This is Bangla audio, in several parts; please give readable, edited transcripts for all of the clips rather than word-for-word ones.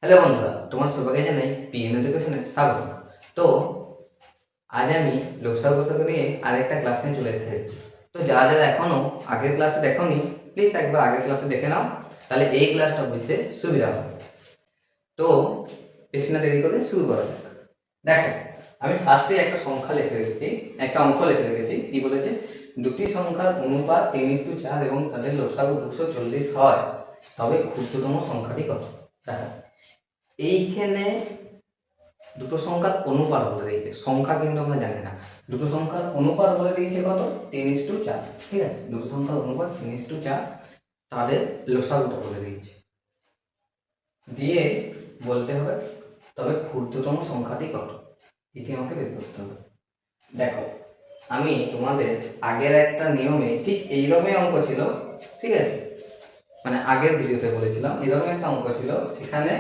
হ্যালো বন্ধুরা, তোমার সবাইকে জানাই পিএন এডুকেশনে স্বাগত। তো আজ আমি লসাগু গসাগু নিয়ে আরেকটা ক্লাস নিয়ে চলে এসেছি। তো যারা যারা এখনো আগের ক্লাসে দেখোনি, প্লিজ একবার আগের ক্লাসে দেখে নাও, তাহলে এই ক্লাসটা বুঝতে সুবিধা হবে। তো বেশি না দেরি করে শুরু করা যাক। দেখো, আমি ফার্স্টে একটা সংখ্যা লিখে রেখেছি, একটা অঙ্ক লিখে রেখেছি। কি বলেছে? দুটি সংখ্যার অনুপাত 3:4 এবং তাদের লসাগু 240 হয়, তবে ক্ষুদ্রতম সংখ্যাটি কত? দেখো, এইখানে দুটো সংখ্যার অনুপাত বলে দিয়েছে, সংখ্যা কিন্তু আমরা জানি না। দুটো সংখ্যার অনুপাত বলে দিয়েছে কত? 3:4। ঠিক আছে, দুটো সংখ্যার অনুপাত 3:4, তাদের লসাগুটা বলে দিয়েছে, দিয়ে বলতে হবে তবে ক্ষুদ্রতম সংখ্যাটি কত, এটি আমাকে বের করতে হবে। দেখো, আমি তোমাদের আগের একটা নিয়মে ঠিক এইরকমই অঙ্ক ছিল, ঠিক আছে, মানে আগের ভিডিওতে বলেছিলাম এরকম একটা অঙ্ক ছিল, সেখানে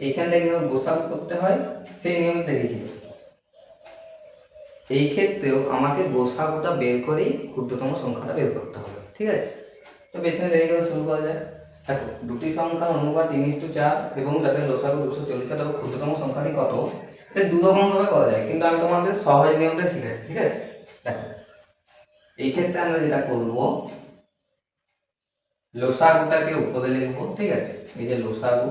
এইখান থেকে গোসাগু করতে হয় সেই নিয়ম দেখেছিল। এই ক্ষেত্রেও আমাকে গোসাগুটা বের করেই ক্ষুদ্রতম সংখ্যাটা বের করতে হবে। ঠিক আছে, তো বেশি না দেরি করে শুরু করা যায়। দেখো, দুটি সংখ্যার অনুপাত 3:4 এবং তাদের লসাগু 240, তবে ক্ষুদ্রতম সংখ্যাটি কত? এটা দু রকম ভাবে করা যায়, কিন্তু আমি তোমাদের সহজ নিয়মটা শিখেছি। ঠিক আছে, দেখো, এই ক্ষেত্রে আমরা যেটা করব, লসাগুটাকে উপরে লিখবো। ঠিক আছে, এই যে লসাগু,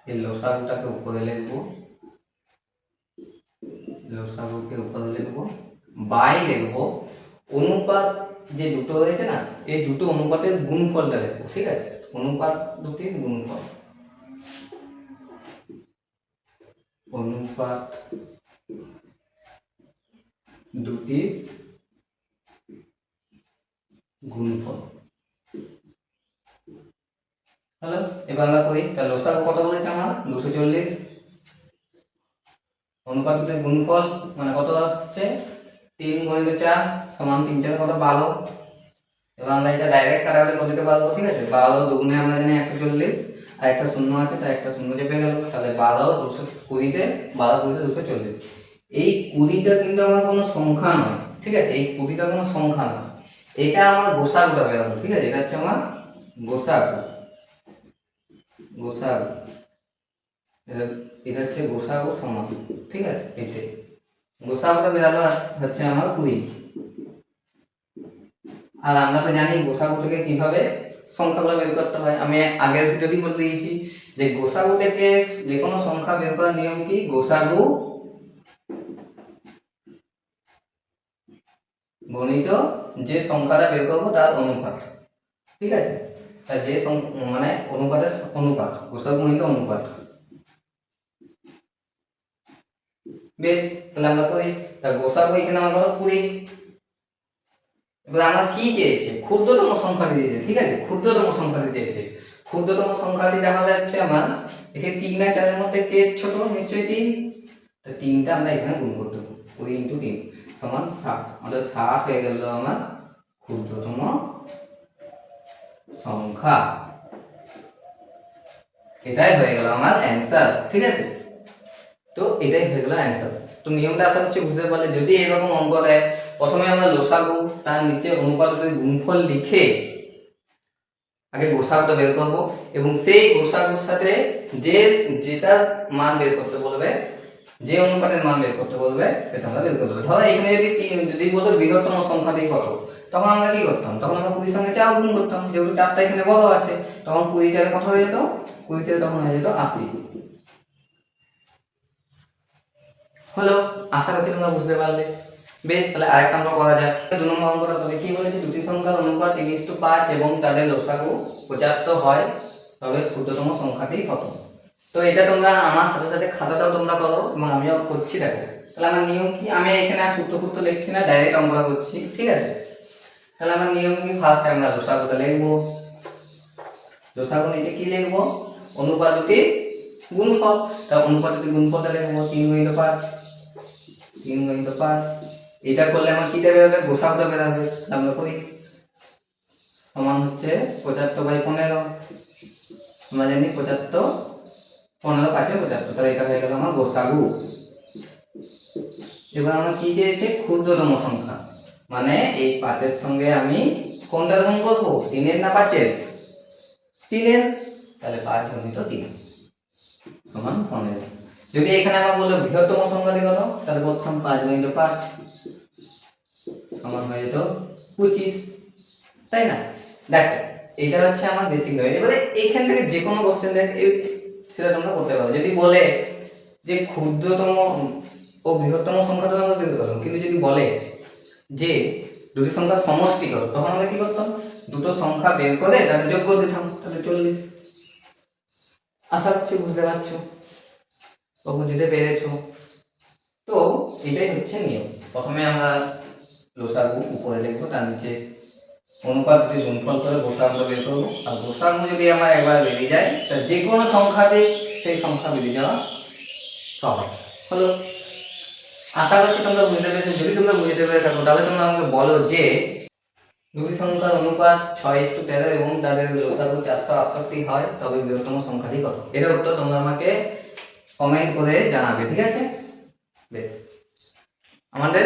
এই লসাগুটাকে উপরে লিখবো, লসাগুকে উপরে লিখবো, বাই লিখবো অনুপাত যে দুটো রয়েছে না, এই দুটো অনুপাতের গুণফলটা লিখবো। ঠিক আছে, অনুপাত দুটির গুণফল, অনুপাত দুটির গুণফল। হ্যালো, এবার আমরা করি। তাহলে লসাগু কত বলেছে আমার? 240, অনুপাত দুটির গুণফল মানে কত আসছে? 3 × 4 = 3 4 কত? 12। এবার আমরা এটা ডাইরেক্ট কাটাকাটি করে দিতে পারবো। ঠিক আছে, 12 দুগুণে আমরা জানি 140, আর একটা শূন্য আছে, তাই একটা শূন্য চেপে গেল। তাহলে 12 220-তে 240। এই 20টা কিন্তু আমার কোনো সংখ্যা নয়। ঠিক আছে, এই 20টা কোনো সংখ্যা নয়, এটা আমার গোসাগুটা বেরোবো। ঠিক আছে, এটা হচ্ছে আমার গোসাগু, গোসাগু, এটা হচ্ছে গোসাগু সমান। ঠিক আছে, এটাই গোসাগুটা বেরোলো হচ্ছে আমার 20। আর আমরা তো জানি গোসাগু থেকে কিভাবে সংখ্যাগুলো বের করতে হয়। আমি আগের ভিডিওতে বলে দিয়েছি যে গোসাগু থেকে যে কোনো সংখ্যা বের করার নিয়ম কি? গোসাগু গণিত যে সংখ্যাটা বের করবো তার অনুপাত। ঠিক আছে, তার যে মানে অনুপাতের অনুপাত, গোসাগু গণিত অনুপাত। বেশ, তাহলে আমরা করি। তা গোসাগু এখানে আমার কত? 20। এবার আমরা কি চেয়েছে? ক্ষুদ্রতম সংখ্যাটি দিয়েছে। ঠিক আছে, ক্ষুদ্রতম সংখ্যাটি চেয়েছে। ক্ষুদ্রতম সংখ্যাটি তাহলে হচ্ছে আমার এখানে 3 আর 4 এর মধ্যে কে ছোট? নিশ্চয়ই 3। তো 3টা আমরা এখানে গুণ করতে হবে, 20 × 3 = 60। আমাদের 60 হয়ে গেল আমার ক্ষুদ্রতম সংখ্যা। এটাই হয়ে গেল আমার অ্যান্সার। ঠিক আছে, তো এটাই হয়ে গেল অ্যান্সার। তো নিয়মটা আশা করছি বুঝতে পারলে। যদি এরকম অঙ্ক দেয়, প্রথমে আমরা লসাগু, তার নিচে অনুপাতের গুণফল লিখে আগে গোসাগুটা বের করব, এবং সেই গোসাগুর সাথে যেটা মান বের করতে বলবে, যে অনুপাতের মান বের করতে বলবে, সেটা আমরা বের করতে হবে। ধরো এখানে যদি বলতো বৃহত্তম সংখ্যাটি কত, তখন আমরা কি করতাম? তখন আমরা 20 সঙ্গে 4 গুণ করতাম, যেহেতু 4টা এখানে বড় আছে। তখন 20 4 কত হয়ে যেত? 20 4 তখন হয়ে যেত 80। হলো, আশা করছি তোমরা বুঝতে পারলে। বেশ, তাহলে আরেকটা অঙ্ক করা যাক। 2 নম্বর অঙ্কটা করে কি বলেছে? দুটি সংখ্যার অনুপাত 3:5 এবং তাদের লসাগু 75 হয়, তবে ক্ষুদ্রতম সংখ্যাটি কত? তো এটা তোমরা আমার সাথে সাথে খাতাটাও তোমরা করো, এবং আমিও করছি। দেখো, তাহলে আমার নিয়ম কি? আমি এখানে আর সূত্র লিখছি না, ডাইরেক্ট অঙ্কটা করছি। ঠিক আছে, তাহলে আমার নিয়ম কি? ফার্স্ট আমরা লসাগুটা লিখবো। লসাগু নিচে কি লিখবো? অনুপাত দুটির গুণফল। তাহলে অনুপাত দুটির গুণফলটা লিখবো 3 × 5, 3 × 5। এটা করলে আমার কিটা বেরোবে? গোসাগুটা বেরোবে। আমরা করি, সমান হচ্ছে 75/15। আমরা জানি 75, 15 5 75, তাহলে এটা হয়ে গেল আমার গোসাগু। এবার আমরা কি চেয়েছে? ক্ষুদ্রতম সংখ্যা, মানে এই 5-এর সঙ্গে আমি কোনটা গুণ করব? 3-এর না 5-এর? 3-এর। তাহলে 5 × 3, সমান 15। যদি এখানে আমার বললো বৃহত্তম সংখ্যাটি কত, তাহলে করতাম 5 × 5 সমান হয়ে যেত 25, তাই না? দেখো এটা হচ্ছে আমার বেসিক নিয়ম। এবারে এইখান থেকে যে কোনো কোশ্চেন দেখ সেটা তোমরা করতে পারো। যদি বলে যে ক্ষুদ্রতম ও বৃহত্তম সংখ্যাটা আমরা বের করলাম, কিন্তু যদি বলে যে দুটি সংখ্যার সমষ্টি কত, তখন আমরা কি করতাম, দুটো সংখ্যা বের করে তাহলে যোগ করে দিতাম, তাহলে 40। আশা করছি বুঝতে পারছো ও বুঝতে পেরেছো। তো এটাই হচ্ছে নিয়ম। প্রথমে আমরা লসাগু উপরে লিখবো, তার নিচে অনুপাত দিয়ে গুণফল করে গোসাগু বের করবো। আর গোসাগু যদি আমার একবার বেরিয়ে যায়, তাহলে যে কোনো সংখ্যাতে সেই সংখ্যা বেরিয়ে যাওয়া সহজ হলো। আশা করছি তোমরা বুঝতে পেরেছো। যদি তোমরা বুঝতে পেরে থাকো তাহলে তোমরা আমাকে বলো যে দুটি সংখ্যার অনুপাত 6:13 এবং তাদের লসাগু 468 হয়, তবে বৃহত্তম সংখ্যাটি কত? এটার উত্তর তোমরা আমাকে কমেন্ট করে জানাবে, ঠিক আছে? বেশ, আমাদের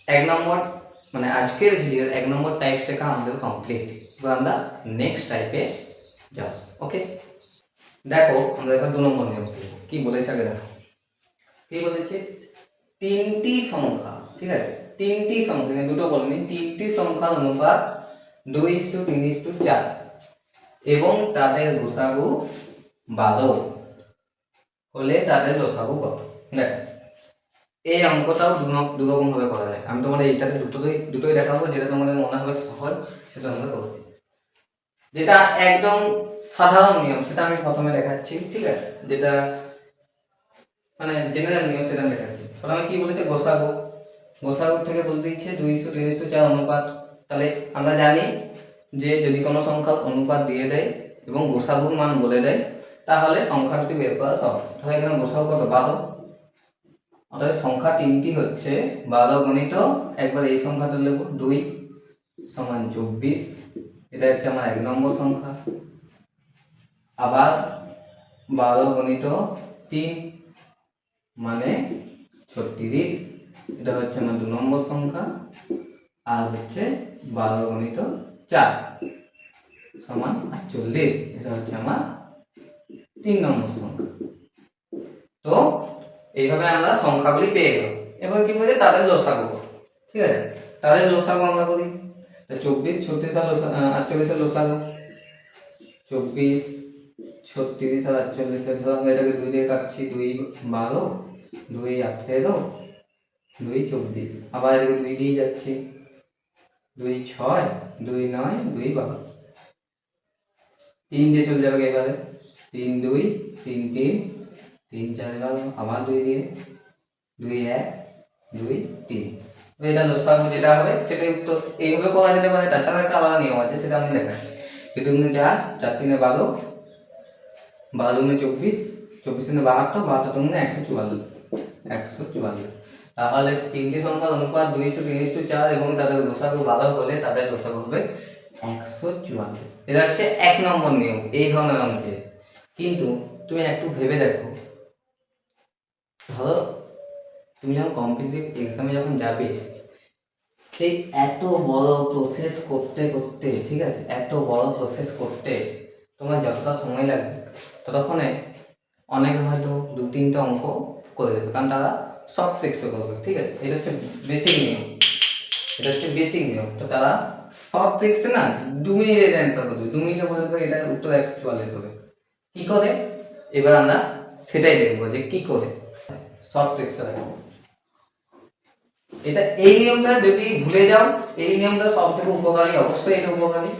1 নম্বর মানে আজকের ভিডিওর 1 নম্বর টাইপ শেখা আমাদের কমপ্লিট। এবার আমরা নেক্সট টাইপে যাব। ওকে, দেখো আমরা এবার 2 নম্বর নিয়ম শিখব। কি বলেছে আগে দেখো, কি বলেছে, তিনটি সংখ্যা, ঠিক আছে, তিনটি সংখ্যা, দুটো বলিনি, তিনটি সংখ্যার অনুপাত 2:3:4 এবং তাদের গোসাগু 12 হলে তাদের লসাগু কত? দেখো এই অঙ্কটাও দুরকম ভাবে করা যায়। আমি তোমাদের এইটাতে দুটোই দেখাবো, যেটা তোমাদের মনে হবে সহজ সেটা তোমরা করবে। যেটা একদম সাধারণ নিয়ম সেটা আমি প্রথমে দেখাচ্ছি, ঠিক আছে, যেটা মানে জেনারেল নিয়ম সেটা দেখাচ্ছি। প্রথমে কি বলেছে, গোসাগু, গোসাগু থেকে বলতে দিচ্ছে 2:3:4 অনুপাত। তাহলে আমরা জানি যে যদি কোনো সংখ্যার অনুপাত দিয়ে দেয় এবং গোসাগুর মান বলে দেয়, তাহলে সংখ্যাটি বের করা সহজ। তাহলে এখানে গোসাগু কত? 12। অর্থাৎ সংখ্যা তিনটি হচ্ছে 12 গণিত, একবার এই সংখ্যাটা লিখব 2 সমান 24, এটা হচ্ছে আমার 1 নম্বর সংখ্যা। আবার 12 গণিত 3 মানে 36, এটা হচ্ছে আমার 2 নম্বর সংখ্যা। আর হচ্ছে 12 গণিত 4 সমান 48, এটা হচ্ছে আমার 3 নম্বর সংখ্যা। তো এইভাবে আমরা সংখ্যাগুলি পেয়ে গেলাম। এবার কি বলছে, তাদের লসাগু, ঠিক আছে, তাদের লসাগু আমরা করি। 24, 36 আর 48 এর লসাগু 24, 36 আর 48 এর, ধরো এটাকে 2 দিয়ে কাটছি, 2 12, 2 18, 2 24, আবার এদিকে 2 দিয়ে যাচ্ছি, 2 6, 2 9, 2 12, 3 দিয়ে চলে যাবে এবারে, 3 2, 3 3, 3 4 12, আবার 2 দিয়ে, 2 1, 2 3। এটা লসাগু যেটা হবে সেটাই উত্তর। এইভাবে করা যেতে পারে, তাছাড়া একটা আলাদা নিয়ম আছে সেটা আমি দেখাচ্ছি। 2 × 4, 4 × 3 12, 12 × 24, 24 × 72, 72 × 144, 144। তাহলে তিনটি সংখ্যার অনুপাত 2:3:4 এবং তাদের লসাগু 12 হলে তাদের লসাগু হবে 144। এটা হচ্ছে 1 নম্বর নিয়ম এই ধরনের অঙ্কে। কিন্তু তুমি একটু ভেবে দেখো, ধরো তুমি যখন কম্পিটিটিভ এক্সামে যখন যাবে, সেই এত বড় প্রসেস করতে করতে, ঠিক আছে, এত বড় প্রসেস করতে তোমার যতটা সময় লাগবে ততক্ষণে অনেকে হয়তো 2-3টা অঙ্ক করে দেবে, কারণ তারা সব ট্রিক্সে করবে, ঠিক আছে। এটা হচ্ছে বেসিক নিয়ম, এটা হচ্ছে বেসিক নিয়ম। তো তারা সব ট্রিক্সে না 2 মিনিটের অ্যান্সার করবে, 2 মিনিটে বলবে এটা উত্তর 144 হবে। কি করে? এবার আমরা সেটাই দেখবো যে কি করে সব ট্রিক্সে দেখো। এটা এই নিয়মটা যদি ভুলে যাও, এই নিয়মটা সব থেকে উপকারী, অবশ্যই এটা উপকারী।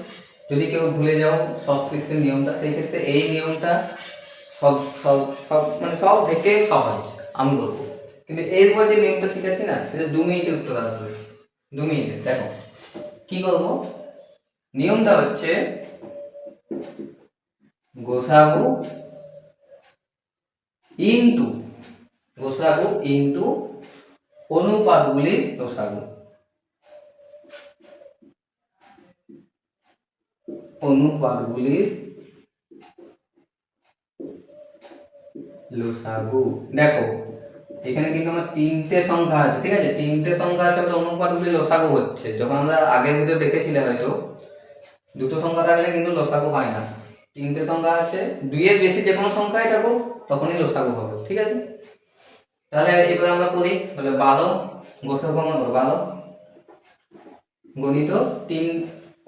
যদি কেউ ভুলে যাও সব ট্রিক্সের নিয়মটা, সেই ক্ষেত্রে এই নিয়মটা সব সব সব মানে সব থেকে সহজ আমি বলবো। কিন্তু এরপর যে নিয়মটা শিখাচ্ছি না, সেটা 2 মিনিটে উত্তর আসবে, 2 মিনিটে। দেখো কি করবো, নিয়মটা হচ্ছে গোসাগু ইনটু অনুপাতগুলির লসাগু, অনুপাতগুলির লসাগু। দেখো এখানে কিন্তু আমার 3টে সংখ্যা আছে, ঠিক আছে, 3টে সংখ্যা আছে, অনুপাতগুলির লসাগু হচ্ছে। যখন আমরা আগের ভিডিও দেখেছিলে হয়তো, দুটো সংখ্যা থাকলে কিন্তু লসাগু হয় না, তিনটে সংখ্যা আছে, 2 এর বেশি যে কোনো সংখ্যায় থাকুক তখনই লসাগু হবে, ঠিক আছে। তাহলে এবার আমরা করি, তাহলে 12 গোসাগু আমরা করব 12 গণিত 3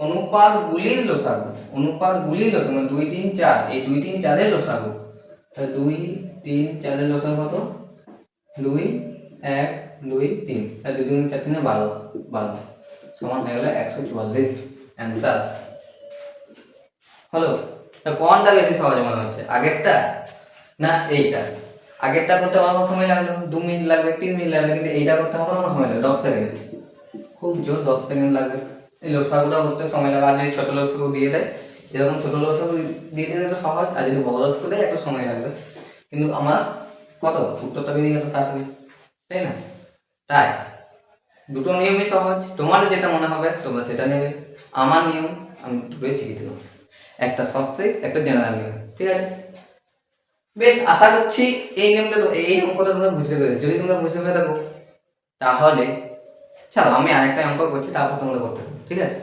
অনুপাতগুলির লসাগু, অনুপাতগুলির লসাগু মানে 2 3 4, এই 2 3 4 এর লসাগু। তাহলে 2 3 4 এর লসাগু কত? 2 1 2 3, তাহলে 2 2 4 3 12 12 সমান হয়ে গেল 144। অ্যান্সার হলো। তো কোনটা বেশি সহজ মনে হচ্ছে, আগেরটা না এইটা? আগেরটা করতে আমার সময় লাগলো 2 মিনিট লাগবে, 3 মিনিট লাগবে, কিন্তু এইটা করতে আমার কত সময় লাগবে? 10 সেকেন্ড, খুব জোর 10 সেকেন্ড লাগবে। এই লসাগুটা করতে সময় লাগে, আর যদি ছোট লসাগু দিয়ে দেয়, এরকম ছোট লসাগু দিয়ে দিলে তো সহজ, আর যদি বড় লসাগু দেয় একটু সময় লাগবে, কিন্তু আমার কত উত্তরটা বেরিয়ে গেল তাড়াতাড়ি, তাই না? তাই দুটো নিয়মই সহজ, তোমার যেটা মনে হবে তোমরা সেটা নেবে। আমার নিয়ম আমি দুটোই শিখিয়ে দিলাম, একটা সফট ট্রিক্স, একটা জেনারেল নিয়ম, ঠিক আছে? বেশ, আশা করছি এই নিয়মটা এই অঙ্কটা তোমরা বুঝতে পেরেছো। যদি তোমরা বুঝতে পেরে থাকো তাহলে চলো আমি আরেকটা অঙ্ক করছি, তারপর তোমরা করতে থাকো, ঠিক আছে?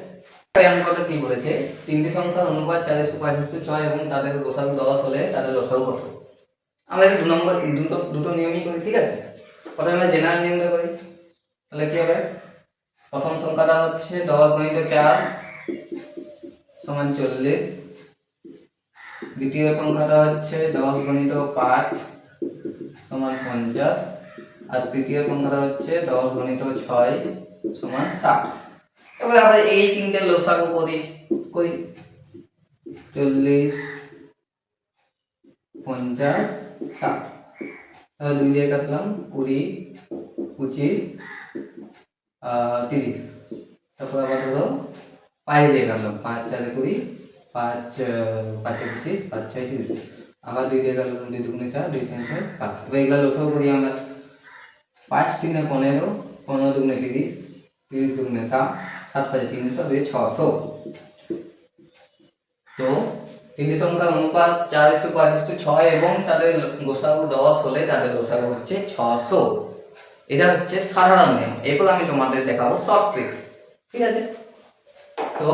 এই অঙ্কটা কি বলেছে, তিনটি সংখ্যার অনুপাত 4/5/6 এবং তাদের লসাগু 10 হলে তাদের লসাগু কত? আমরা এই দুটো নিয়মই করি, ঠিক আছে? প্রথমে আমরা জেনারেল নিয়মটা করি। তাহলে কি হবে, প্রথম সংখ্যাটা হচ্ছে 10 × 4 সমান 40, দ্বিতীয় সংখ্যাটা হচ্ছে 10 × 5 সমান 50, আর তৃতীয় সংখ্যাটা হচ্ছে 10 × 6 সমান 60। এবার আমরা এই তিনটে লসাগু করি 40 50 60, তাহলে 2 দিয়ে কাটলাম 20 25 30, তারপর আবার ধরো 5 দিয়ে কাটলাম 5 4 20 5 5 25 5 6 30, আবার 2 দিয়ে কাটলাম 2 2 4 2 3 6 5। এবার এগুলো লসাগু করি আমরা, 5 3 15 15 2 30 30 2 60 60 5 300 2 600। তো তিনটি সংখ্যার অনুপাত 4/5/6 এবং তাদের লসাগু 10 হলে তাদের লসাগু হচ্ছে 600। এটা হচ্ছে সাধারণ নিয়ম। এরপর আমি তোমাদের দেখাবো শর্ট ট্রিক্স, ঠিক আছে? তো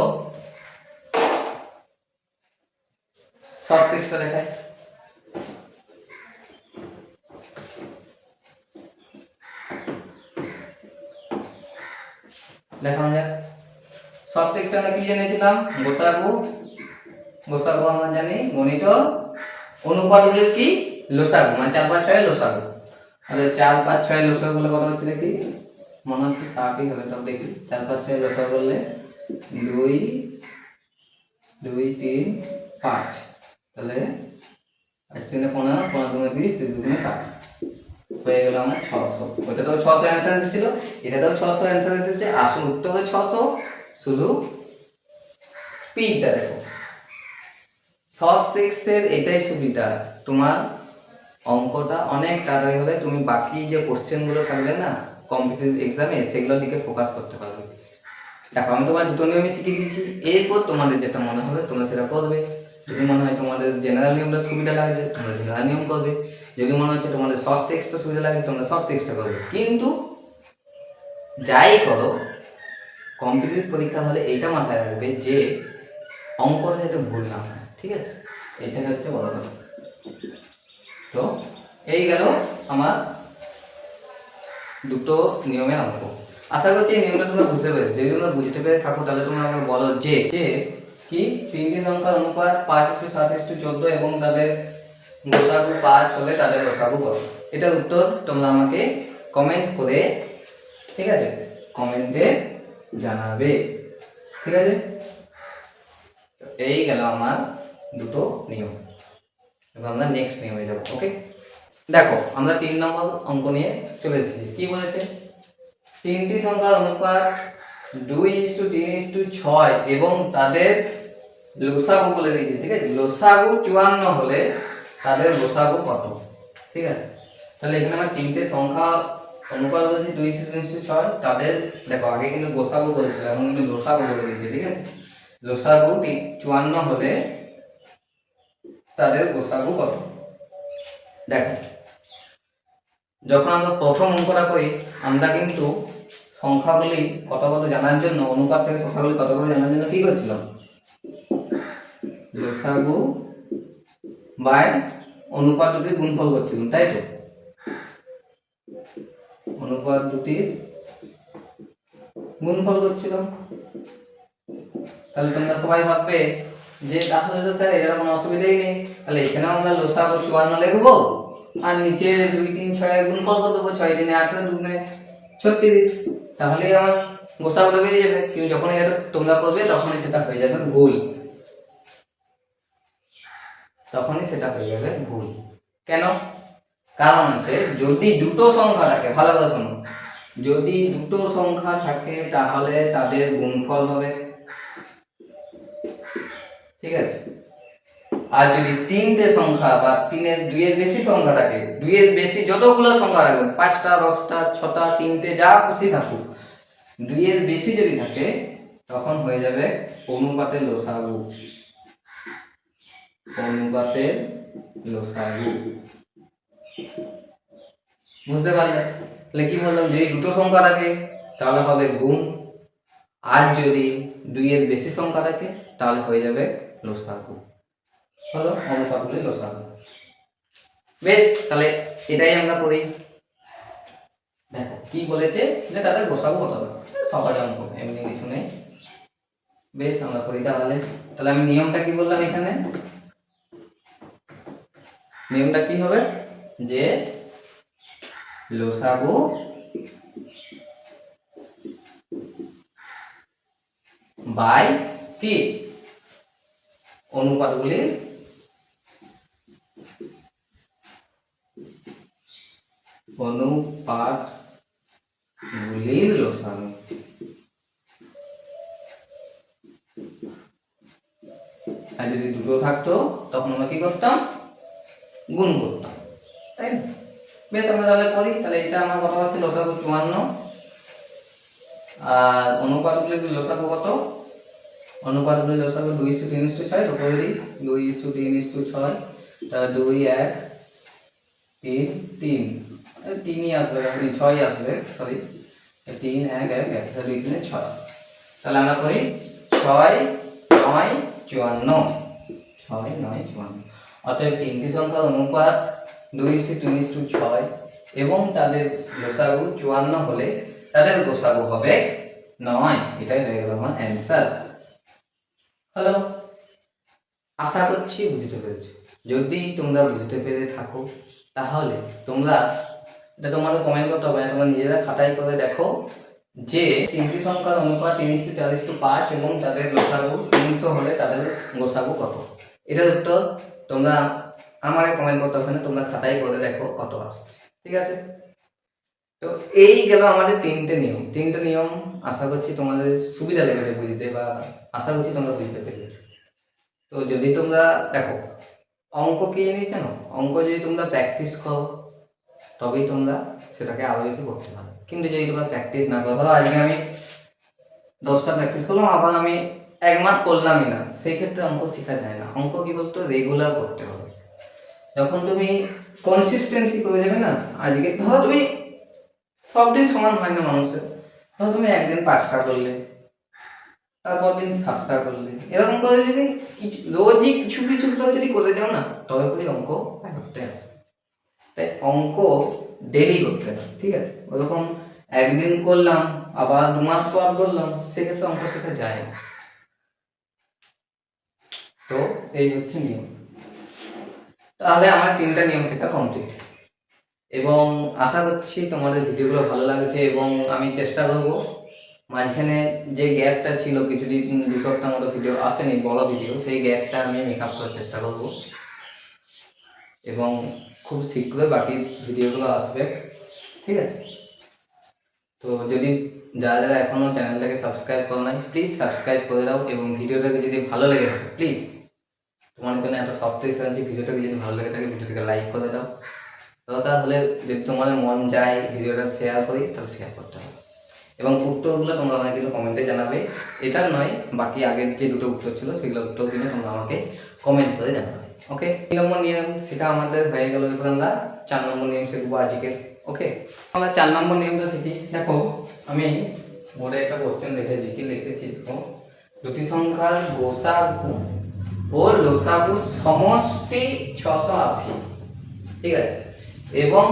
শর্ট ট্রিক্সটা দেখাই। দেখানো যাক। শর্ট ট্রিক্স আমরা কি জেনেছিলাম, গোসাগু আমরা জানি, গণিত অনুপাতগুলির কি লসাগু মানে 4/5/6 এর লসাগু। তাহলে 4/5/6 এর লসাগু বলে কত হচ্ছে দেখি, মনে হচ্ছে 60ই হবে, তবে দেখি 4/5/6 এর লসাগু বললে 2 2 3 5, তাহলে 5 3 15 15 2 30 3 2 60 হয়ে গেল আমার 600। ওটা তো 600 অ্যান্সার এসেছিল, এটাতেও 600 অ্যান্সার এসেছে, আসল উত্তর হলো 600, শুধু স্পিডটা দেখো। শর্ট ট্রিক্সের এটাই সুবিধা, তোমার অঙ্কটা অনেক তাড়াতাড়ি হবে, তুমি বাকি যে কোশ্চেনগুলো থাকবে না কম্পিটিটিভ এক্সামে সেগুলোর দিকে ফোকাস করতে পারবে। দেখো আমি তোমার দুটো নিয়মই শিখিয়ে দিয়েছি, এরপর তোমাদের যেটা মনে হবে তোমরা সেটা করবে। যদি মনে হয় তোমাদের জেনারেল নিয়মটা সুবিধা লাগবে তোমরা জেনারেল নিয়ম করবে, যদি মনে হচ্ছে তোমাদের শর্ট ট্রিক্সটা সুবিধা লাগে তোমরা শর্ট ট্রিক্সটা করবে। কিন্তু যাই করো কম্পিটিটিভ পরীক্ষা হলে এইটা মাথায় রাখবে যে অঙ্কটা যাতে ভুল না হয়, ঠিক আছে? এইটাই হচ্ছে বড় কথা। তো এই গেল আমার দুটো নিয়মের অঙ্ক। আশা করছি এই নিয়মটা তোমরা বুঝতে পেরেছো। যদি তোমরা বুঝতে পেরে থাকো তাহলে তোমরা আমাকে বলো যে কি তিনটি সংখ্যার অনুপাত 5:7:14 এবং তাদের লসাগু 5 হলে তাদের লসাগু কত? এটার উত্তর তোমরা আমাকে কমেন্ট করে, ঠিক আছে, কমেন্টে জানাবে, ঠিক আছে? এই গেল আমার দুটো নিয়ম। এবার আমরা নেক্সট নিয়মে যাবো। ওকে, দেখো আমরা 3 নম্বর অঙ্ক নিয়ে চলে এসেছি। কি বলেছে, তিনটি সংখ্যার অনুপাত 2:3:6 এবং তাদের লসাগু বলে দিয়েছে, ঠিক আছে? লসাগু 54 হলে তাদের লসাগু কত? ঠিক আছে, তাহলে এখানে আমরা তিনটে সংখ্যা অনুপাত বলেছি 2:3:6, তাদের দেখো আগে কিন্তু গোসাগু বলেছিল, এখন কিন্তু লসাগু বলে দিয়েছে, ঠিক আছে? লসাগু 54 হলে তাদের গোসাগু কত? দেখো যখন আমরা প্রথম অঙ্কটা করি আমরা কিন্তু সংখ্যাগুলি কত কত জানার জন্য, অনুপাত থেকে সংখ্যাগুলি কত কত জানার জন্য কি করছিলাম, লসাগু বাই অনুপাত দুটির গুণফল করছিলাম, তাই তো? অনুপাত দুটির গুণফল করছিলাম। তাহলে তোমরা সবাই ভাববে যে তাহলে তো স্যার এটা কোনো অসুবিধাই নেই, তাহলে এখানে আমরা লসাগু 54 লিখবো আর নিচে 2 3 6 এর গুণফল করে দেবো, 6 3 18 2 36, তাহলে আমার গোসাগুটা বেরিয়ে যাবে। কিন্তু যখন এটা তোমরা করবে তখনই সেটা হয়ে যাবে ভুল, তখনই সেটা হয়ে যাবে ভুল। কেন? কারণ আছে যদি দুটো সংখ্যা থাকে, ভালো করে শোনো, যদি দুটো সংখ্যা থাকে তাহলে তাদের গুণফল হবে, ঠিক আছে? আর যদি তিনটে সংখ্যা বা দুইয়ের বেশি সংখ্যা থাকে, দুইয়ের বেশি যতগুলো সংখ্যা থাকবে, 5টা 10টা 6টা 3টে যা খুশি থাকুক, দুইয়ের বেশি যদি থাকে তখন হয়ে যাবে অনুপাতের লসাগু, অনুপাতের লসাগু। বুঝতে পারলে? তাহলে কি বললাম, যদি দুটো সংখ্যা থাকে তাহলে হবে গুণ, আর যদি দুইয়ের বেশি সংখ্যা থাকে তাহলে হয়ে যাবে লসাগু। হলো অনুপাতগুলির লসাগু। বেশ, তাহলে এটাই আমরা করি। দেখো কি বলেছে যে তাদের গোসাগু কত হবে, সহজ অঙ্ক, এমনি কিছু নেই। বেশ, আমরা করি তাহলে। তাহলে আমি নিয়মটা কি বললাম এখানে, নিয়মটা কি হবে যে লসাগু বাই কি অনুপাতগুলির লসাগু। আর যদি দুটো থাকতো তখন আমরা কি করতাম, গুণ করতাম, তাই না? বেশ, আমরা তাহলে করি। তাহলে এটা আমার কথা হচ্ছে লসাগু 54, আর অনুপাতগুলির লসাগু কত, অনুপাতগুলির লসাগু 2:3:6, করে দিই 2:3:6, তাহলে 2 1 3 3, 3ই আসবে, 6ই আসবে, সরি 3 1 1 1, 2 3 6। তাহলে আমরা করি 6 9 54, 6 9 54। অতএব তিনটি সংখ্যার অনুপাত 2:3:6 এবং তাদের লসাগু 54 হলে তাদের গোসাগু হবে 9। এটাই হয়ে গেল আমার অ্যান্সার। হ্যালো, আশা করছি বুঝতে পেরেছো। যদি তোমরা বুঝতে পেরে থাকো তাহলে তোমরা এটা তোমাদের কমেন্ট করতে হবে না, তোমরা নিজেরা খাতায় করে দেখো যে তিনটি সংখ্যার অনুপাত 3:4:5 এবং তাদের লসাগু 300 হলে তাদের গোসাগু কত। এটার উত্তর তোমরা আমাকে কমেন্ট করতে হবে না, তোমরা খাতায় করে দেখো কত আসছে, ঠিক আছে? তো এই গেল আমাদের তিনটে নিয়ম। আশা করছি তোমাদের সুবিধা লেগেছে বুঝতে, বা আশা করছি তোমরা বুঝতে পেরেছো। তো যদি তোমরা দেখো, অঙ্ক কি জিনিস জানো, অঙ্ক যদি তোমরা প্র্যাকটিস করো তবেই তোমরা সেটাকে আরো বেশি করতে পারো। কিন্তু যদি তোমরা প্র্যাকটিস না করো, ধরো আজকে আমি 10টা প্র্যাকটিস করলাম, আবার আমি 1 মাস করলামই না, সেই ক্ষেত্রে অঙ্ক শেখা যায় না। অঙ্ক কি বলতো, রেগুলার করতে হবে। যখন তুমি কনসিস্টেন্সি করে যাবে না, আজকে ধরো তুমি সব দিন সমান হয় না মানুষের, ধরো তুমি একদিন 5টা করলে, তারপর দিন 7টা করলে, এরকম করে যদি রোজই কিছু কিছু করে যদি করে যাও না, তবে করে অঙ্ক করতে আসে। তাই অঙ্ক ডেলি করতে হবে, ঠিক আছে? ওরকম একদিন করলাম আবার 2 মাস পর করলাম, সেক্ষেত্রে অঙ্ক শেখা যায় না। তো এই হচ্ছে নিয়ম। তাহলে আমার 3টা নিয়ম শেখা কমপ্লিট, এবং আশা করছি তোমাদের ভিডিওগুলো ভালো লাগছে, এবং আমি চেষ্টা করব মাঝখানে যে গ্যাপটা ছিল, কিছুদিন 2 সপ্তাহ মতো ভিডিও আসেনি, বড় ভিডিও, সেই গ্যাপটা আমি মেকআপ করার চেষ্টা করব, এবং খুব শীঘ্রই বাকি ভিডিওগুলো আসবে, ঠিক আছে? তো যদি যারা এখনও চ্যানেলটাকে সাবস্ক্রাইব করো নাই, প্লিজ সাবস্ক্রাইব করে দাও, এবং ভিডিওটাকে যদি ভালো লেগে থাকে প্লিজ, তোমার জন্য একটা সফটওয়্যার আছে, ভিডিওটাকে যদি ভালো লেগে থাকে ভিডিওটাকে লাইক করে দাও। দরকার হলে যদি তোমাদের মন যায় ভিডিওটা শেয়ার করি, তাহলে শেয়ার করতে হবে। এবং উত্তরগুলো তোমরা আমাকে কিন্তু কমেন্টে জানাবে, এটার নয়, বাকি আগের যে 2টো উত্তর ছিল সেগুলো উত্তর দিলে তোমরা আমাকে কমেন্ট করে জানাবে। ওকে, 3 নম্বর নিয়ম সেটা আমাদের হয়ে গেল। এবার আমরা 4 নম্বর নিয়ম শিখবো আজকে। ওকে, আমরা 4 নম্বর নিয়মটা শিখি। দেখো, আমি বোর্ডে একটা কোশ্চেন লিখেছি, কি লিখেছি দেখো, দুটি সংখ্যার গোসাগু ও লসাগু সমষ্টি 680, ঠিক আছে, এবং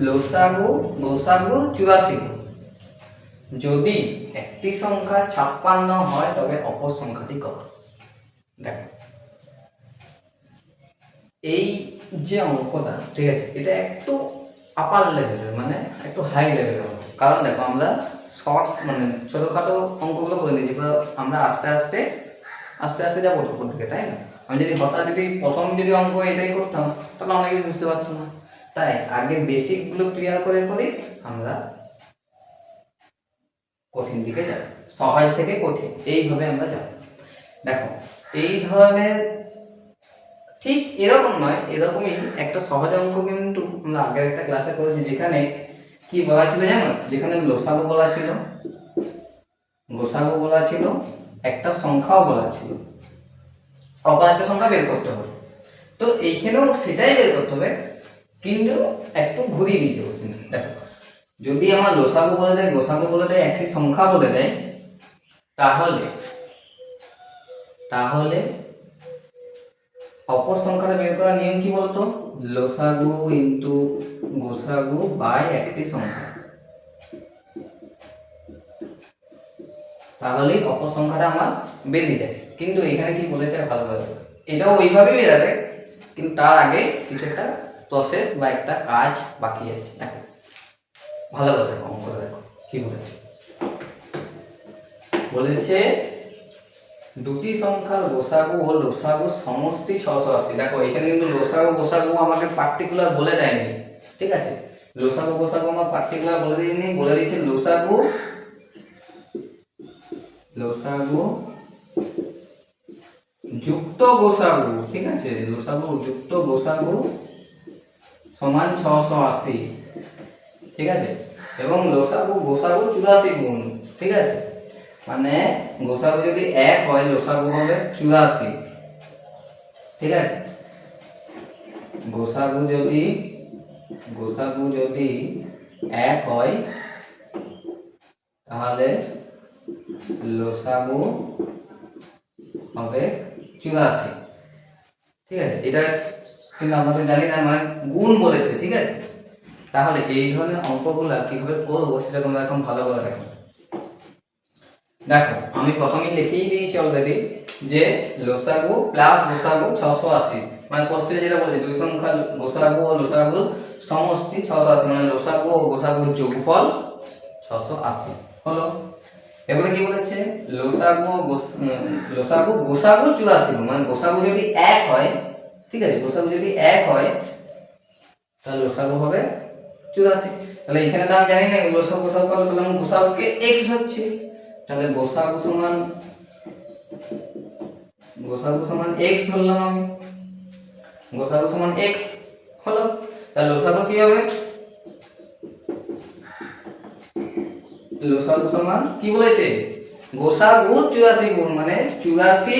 লসাগু 84 গুণ। যদি একটি সংখ্যা 56 হয় তবে অপর সংখ্যাটি কত? দেখো এই যে অঙ্কটা, ঠিক আছে, এটা একটু আপার লেভেলের, মানে একটু হাই লেভেলের অঙ্ক। কারণ দেখো আমরা শর্ট মানে ছোটোখাটো অঙ্কগুলো করে নিয়েছি, আমরা আস্তে আস্তে আস্তে আস্তে যাবো উপর দিকে, তাই না? আমি যদি হঠাৎ যদি প্রথম যদি অঙ্ক এটাই করতাম তাহলে আমরা কিছু বুঝতে পারতাম না। তাই আগে বেসিকগুলো ক্লিয়ার করে করে আমরা কঠিন দিকে যাব, সহজ থেকে কঠিন, এইভাবে আমরা যাব। দেখো এই ধরনের ঠিক এরকম নয়, এরকমই একটা সহজ অঙ্ক কিন্তু আমরা আগের একটা ক্লাসে করেছি, যেখানে কি বলা ছিল জানো? যেখানে লসাগু বলা ছিল, গোসাগু বলা ছিল, একটা সংখ্যাও বলা ছিল, অপর একটা সংখ্যা বের করতে হবে। তো এইখানেও সেটাই বের করতে হবে, কিন্তু একটু ঘুরিয়ে দিয়েছে কোশ্চেন। দেখো যদি আমার লসাগু বলে দেয়, গোসাগু বলে দেয়, একটি সংখ্যা বলে দেয়, তাহলে তাহলে অপর সংখ্যাটা বের করার নিয়ম কি বলতো? লসাগু ইন্টু গোসাগু বাই একটি সংখ্যা, তাহলেই অপর সংখ্যাটা আমার বেরিয়ে যায়। কিন্তু এখানে কি বলেছে ভালোভাবে, এটাও ওইভাবেই বেরাবে, কিন্তু তার আগে কিছু একটা প্রসেস বা একটা কাজ বাকি আছে। দেখো ভালো করে অঙ্ক করে দেখো কি বলেছে। বলেছে দুটি সংখ্যার গোসাগু ও লসাগু সমষ্টি 680। দেখো এখানে কিন্তু লসাগু গোসাগু আমাকে পার্টিকুলার বলে দেয়নি, ঠিক আছে? লসাগু গোসাগু আমার পার্টিকুলার বলে দিইনি, বলে দিয়েছে লসাগু যুক্ত গোসাগু, ঠিক আছে? লসাগু যুক্ত গোসাগু সমান 680, ঠিক আছে? এবং লসাগু গোসাগু 84 গুণ, ঠিক আছে? মানে গোসাগু যদি 1 হয় লসাগু হবে 84, ঠিক আছে? গোসাগু যদি 1 হয় তাহলে লসাগু হবে 84, ঠিক আছে? এটা কিন্তু আমাদের জানি না, মানে গুণ বলেছে, ঠিক আছে? তাহলে এই ধরনের অঙ্কগুলা কিভাবে করবো সেটা তোমরা এখন ভালোভাবে দেখো। দেখো আমি প্রথমেই লিখেই দিয়েছি অলরেডি যে লসাগু প্লাস গোসাগু 680, মানে কোশ্চেনে যেটা বলেছে দুই সংখ্যা গোসাগু ও লসাগু সমষ্টি 680, মানে লসাগু ও গোসাগুর যোগফল 680 হলো। এবারে কি বলেছে? লসাগু গোসাগু 84, মানে গোসাগু যদি 1 হয়, ঠিক আছে, গোসাগু যদি 1 হয় তাহলে লসাগু হবে 84। তাহলে এখানে তো আমি জানি না লসাগু গোসাগু কত, তাহলে আমি গোসাগুকে x ধরছি, তাহলে গোসাগু সমান x ধরলাম আমি, গোসাগু সমান x হলো। তাহলে লসাগু কি হবে? লসাগু সমান কি বলেছে? গোসাগু 84 গুণ, মানে 84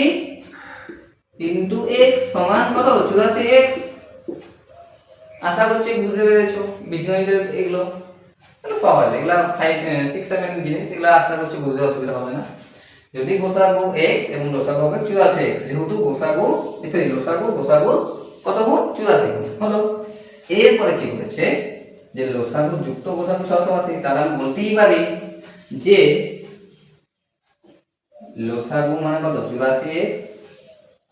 ইনটু x সমান কত? 84x। আশা করছি বুঝতে পেরেছো বীজগণিতের এগুলো, তাহলে সহজ, এগুলা 5 6 7 জিনিস, এগুলা আশা করছি বুঝতে অসুবিধা হবে না। যদি গোসাগু x এবং লসাগু হবে 84x, যেহেতু লসাগু কত গুণ? 84 গুণ হলো। এরপরে কি বলেছে? যে লসাগু যুক্ত গোসাগু 680, তাহলে আমি বলতেই পারি যে লসাগু মানে কত? 84x,